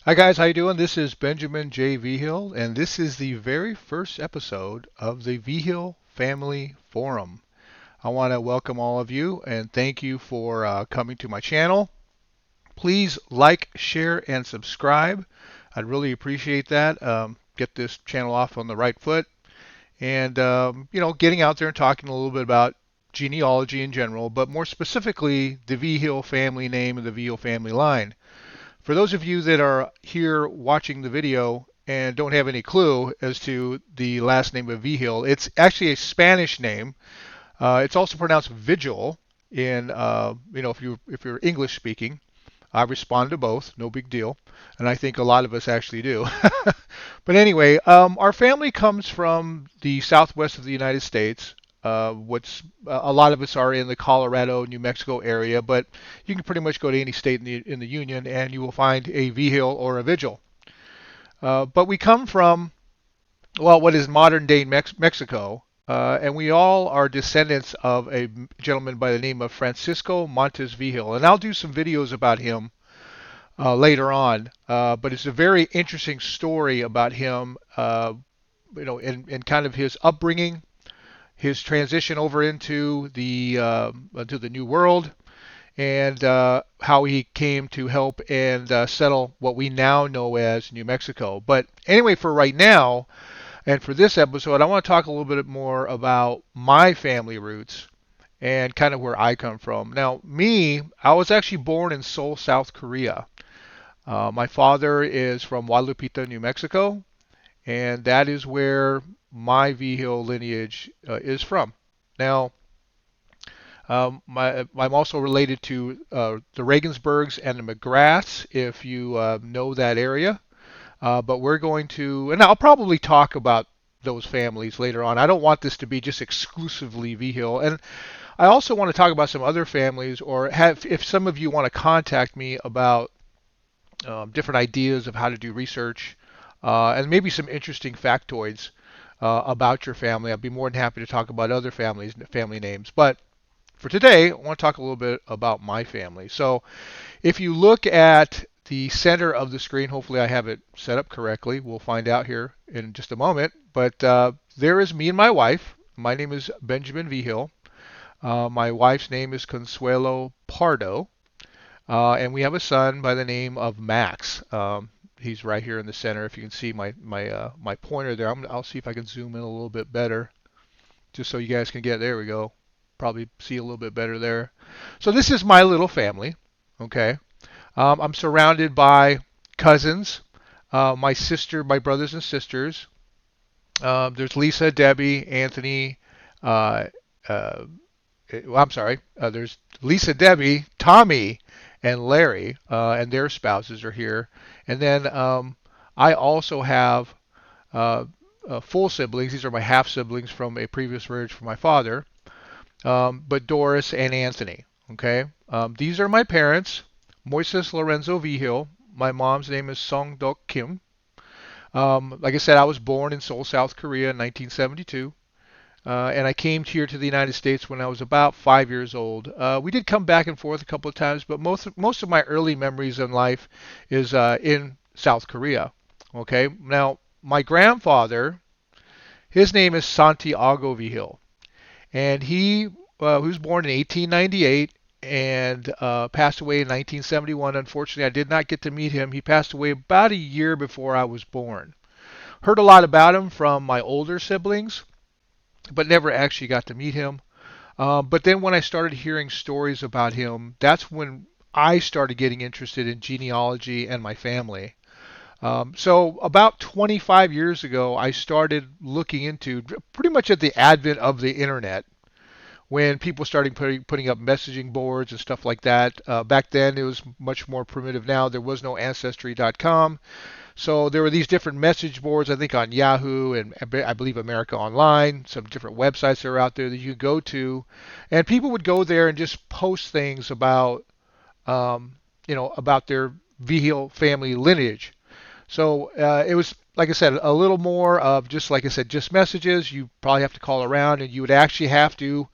Hi guys, how you doing? This is Benjamin J. Vigil, and this is the very first episode of the Vigil Family Forum. I want to welcome all of you and thank you for coming to my channel. Please like, share, and subscribe. I'd really appreciate that. Get this channel off on the right foot, and getting out there and talking a little bit about genealogy in general, but more specifically the Vigil family name and the Vigil family line. For those of you that are here watching the video and don't have any clue as to the last name of Vigil, it's actually a Spanish name. It's also pronounced Vigil in, if you're English speaking. I respond to both, no big deal, and I think a lot of us actually do. But anyway, our family comes from the southwest of the United States. A lot of us are in the Colorado, New Mexico area, but you can pretty much go to any state in the union and you will find a Vigil or a Vigil. But we come from what is modern day Mexico, and we all are descendants of a gentleman by the name of Francisco Montes Vigil, and I'll do some videos about him later on. But it's a very interesting story about him, and kind of his upbringing, his transition over into the new world, and how he came to help and settle what we now know as New Mexico. But anyway, for right now, and for this episode, I want to talk a little bit more about my family roots and kind of where I come from. Now, I was actually born in Seoul, South Korea. My father is from Guadalupita, New Mexico, and that is where my Vigil lineage is from. Now, I'm also related to the Regensburgs and the McGraths, if you know that area. But we're going to, and I'll probably talk about those families later on. I don't want this to be just exclusively Vigil. And I also want to talk about some other families, or if some of you want to contact me about different ideas of how to do research, and maybe some interesting factoids about your family. I'd be more than happy to talk about other family names. But for today, I want to talk a little bit about my family. So if you look at the center of the screen, hopefully I have it set up correctly. We'll find out here in just a moment. But there is me and my wife. My name is Benjamin Vigil. My wife's name is Consuelo Pardo. And we have a son by the name of Max. He's right here in the center. If you can see my pointer there, I'll see if I can zoom in a little bit better, just so you guys can get. There we go. Probably see a little bit better there. So this is my little family. Okay. I'm surrounded by cousins, my brothers and sisters. There's Lisa, Debbie, Anthony. I'm sorry. There's Lisa, Debbie, Tommy, and Larry, and their spouses are here. And then I also have full siblings. These are my half siblings from a previous marriage from my father, but Doris and Anthony. Okay. These are my parents, Moises Lorenzo Vigil. My mom's name is Song Dok Kim. Like I said, I was born in Seoul, South Korea in 1972. And I came here to the United States when I was about 5 years old. We did come back and forth a couple of times, but most of my early memories in life is in South Korea. Okay, now my grandfather, his name is Santiago Vigil, and he was born in 1898 and passed away in 1971. Unfortunately, I did not get to meet him. He passed away about a year before I was born. Heard a lot about him from my older siblings, but never actually got to meet him. But then when I started hearing stories about him, that's when I started getting interested in genealogy and my family. So about 25 years ago, I started looking into pretty much at the advent of the internet, when people started putting up messaging boards and stuff like that. Back then, it was much more primitive. Now there was no Ancestry.com. So there were these different message boards, I think on Yahoo and I believe America Online, some different websites that are out there that you could go to, and people would go there and just post things about their Vigil family lineage. So it was, like I said, a little more of just, like I said, just messages. You probably have to call around, and you would actually have to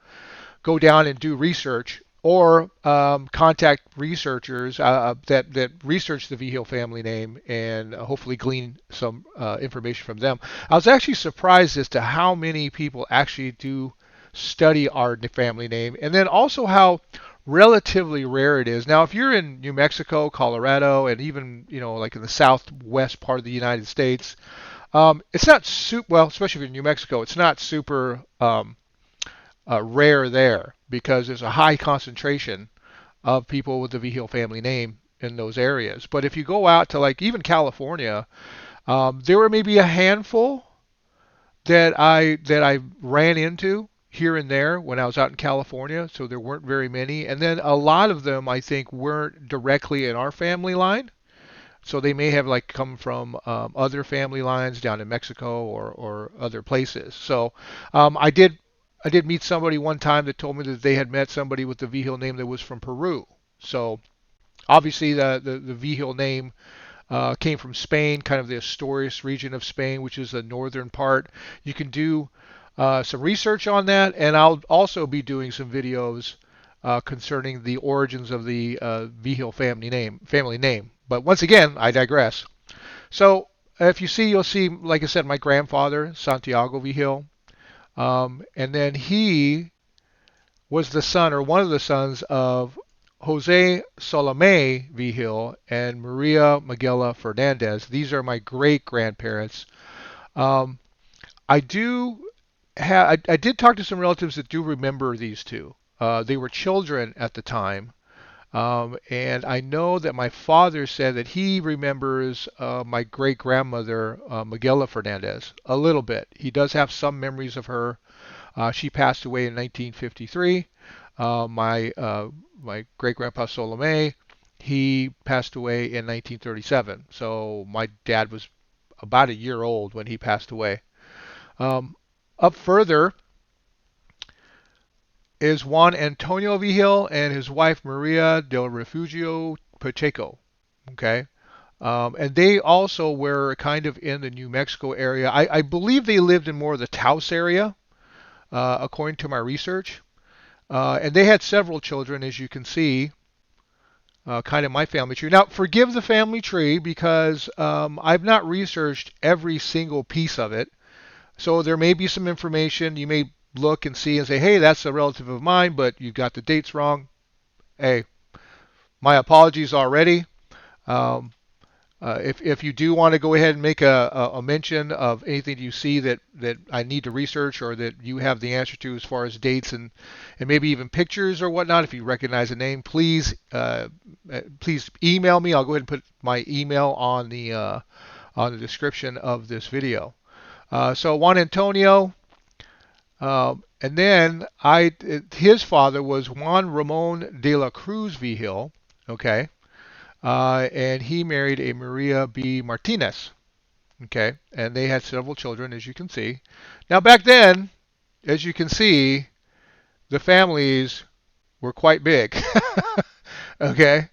go down and do research or contact researchers that research the Vigil family name and hopefully glean some information from them. I was actually surprised as to how many people actually do study our family name, and then also how relatively rare it is. Now, if you're in New Mexico, Colorado, and even like in the southwest part of the United States, it's not super well, especially if you're in New Mexico. It's not super rare there because there's a high concentration of people with the Vigil family name in those areas. But if you go out to like even California, there were maybe a handful that I ran into here and there when I was out in California. So there weren't very many, and then a lot of them I think weren't directly in our family line. So they may have like come from other family lines down in Mexico or other places. So I did meet somebody one time that told me that they had met somebody with the Vigil name that was from Peru. So obviously the Vigil name came from Spain, kind of the Asturias region of Spain, which is the northern part. You can do some research on that, and I'll also be doing some videos concerning the origins of the Vigil family name. But once again, I digress. So if you see, you'll see, like I said, my grandfather, Santiago Vigil, and then he was the son or one of the sons of Jose Salome Vigil and Maria Miguela Fernandez. These are my great grandparents. Um, I do I did talk to some relatives that do remember these two. They were children at the time. And I know that my father said that he remembers my great grandmother, Miguela Fernandez, a little bit. He does have some memories of her. She passed away in 1953. My great grandpa Salome, he passed away in 1937. So my dad was about a year old when he passed away. Um, Up further is Juan Antonio Vigil and his wife Maria del Refugio Pacheco. Okay. And they also were kind of in the New Mexico area. I believe they lived in more of the Taos area, according to my research. And they had several children, as you can see, kind of my family tree. Now, forgive the family tree because I've not researched every single piece of it. So there may be some information you may look and see and say, hey, that's a relative of mine, but you got the dates wrong. Hey, my apologies already. Um, if you do want to go ahead and make a mention of anything you see that I need to research or that you have the answer to as far as dates and maybe even pictures or whatnot, if you recognize a name, please email me. I'll go ahead and put my email on the description of this video. So Juan Antonio, and then his father was Juan Ramon de la Cruz Vigil, okay, and he married a Maria B. Martinez, okay, and they had several children, as you can see. Now back then, as you can see, the families were quite big, okay,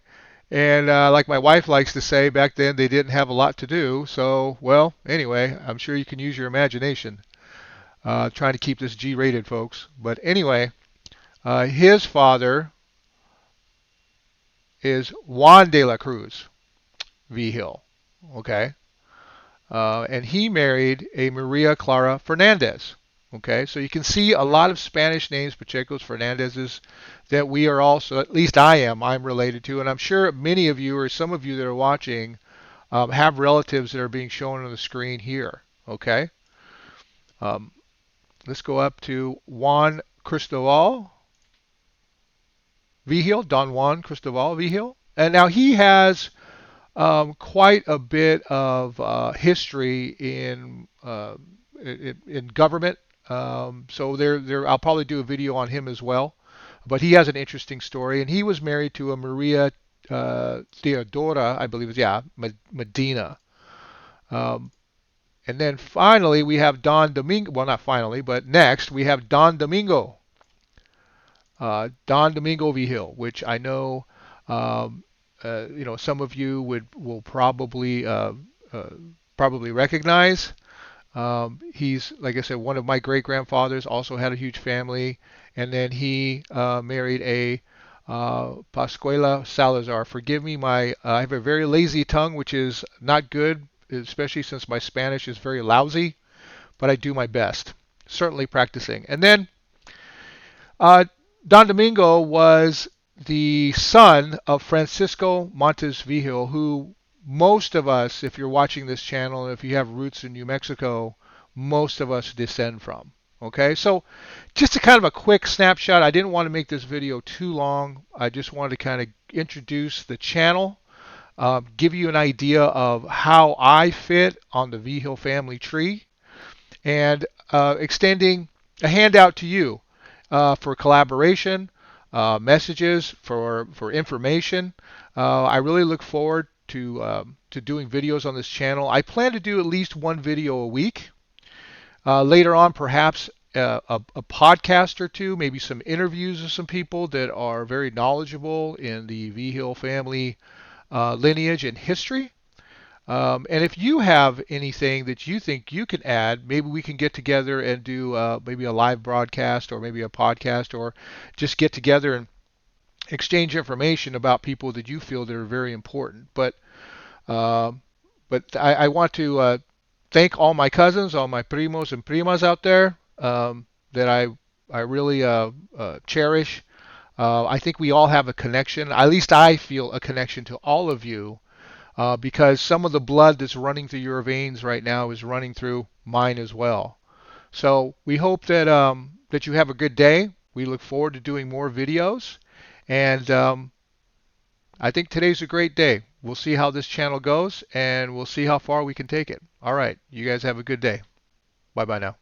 and like my wife likes to say, back then they didn't have a lot to do. So, well, anyway, I'm sure you can use your imagination. Trying to keep this G-rated, folks. But anyway, his father is Juan de la Cruz Vigil, okay, and he married a Maria Clara Fernandez. Okay, so you can see a lot of Spanish names, Pacheco's, Fernandez's, that we are also, at least I'm related to, and I'm sure many of you or some of you that are watching have relatives that are being shown on the screen here. Okay, um, let's go up to Juan Cristobal Vigil, Don Juan Cristobal Vigil. And now he has quite a bit of history in government. So I'll probably do a video on him as well. But he has an interesting story, and he was married to a Maria Theodora, I believe, yeah, Medina. Um, and then finally we have Don Domingo. Well, not finally, but next we have Don Domingo. Don Domingo Vigil, which I know, some of you will probably recognize. He's, like I said, one of my great grandfathers. Also had a huge family, and then he married a Pascuala Salazar. Forgive me, I have a very lazy tongue, which is not good, especially since my Spanish is very lousy, but I do my best. Certainly practicing. And then uh, Don Domingo was the son of Francisco Montes Vigil, who most of us, if you're watching this channel, and if you have roots in New Mexico, most of us descend from. Okay, so just a kind of a quick snapshot. I didn't want to make this video too long. I just wanted to kind of introduce the channel, give you an idea of how I fit on the Vigil family tree, and extending a handout to you for collaboration, messages, for information. I really look forward to doing videos on this channel. I plan to do at least one video a week. Later on, perhaps a podcast or two, maybe some interviews of some people that are very knowledgeable in the Vigil family lineage and history. And if you have anything that you think you can add, maybe we can get together and do maybe a live broadcast or maybe a podcast, or just get together and exchange information about people that you feel that are very important. Uh, but I want to thank all my cousins, all my primos and primas out there that I really cherish. I think we all have a connection. At least I feel a connection to all of you because some of the blood that's running through your veins right now is running through mine as well. So we hope that you have a good day. We look forward to doing more videos, and I think today's a great day. We'll see how this channel goes, and we'll see how far we can take it. All right, you guys have a good day. Bye bye now.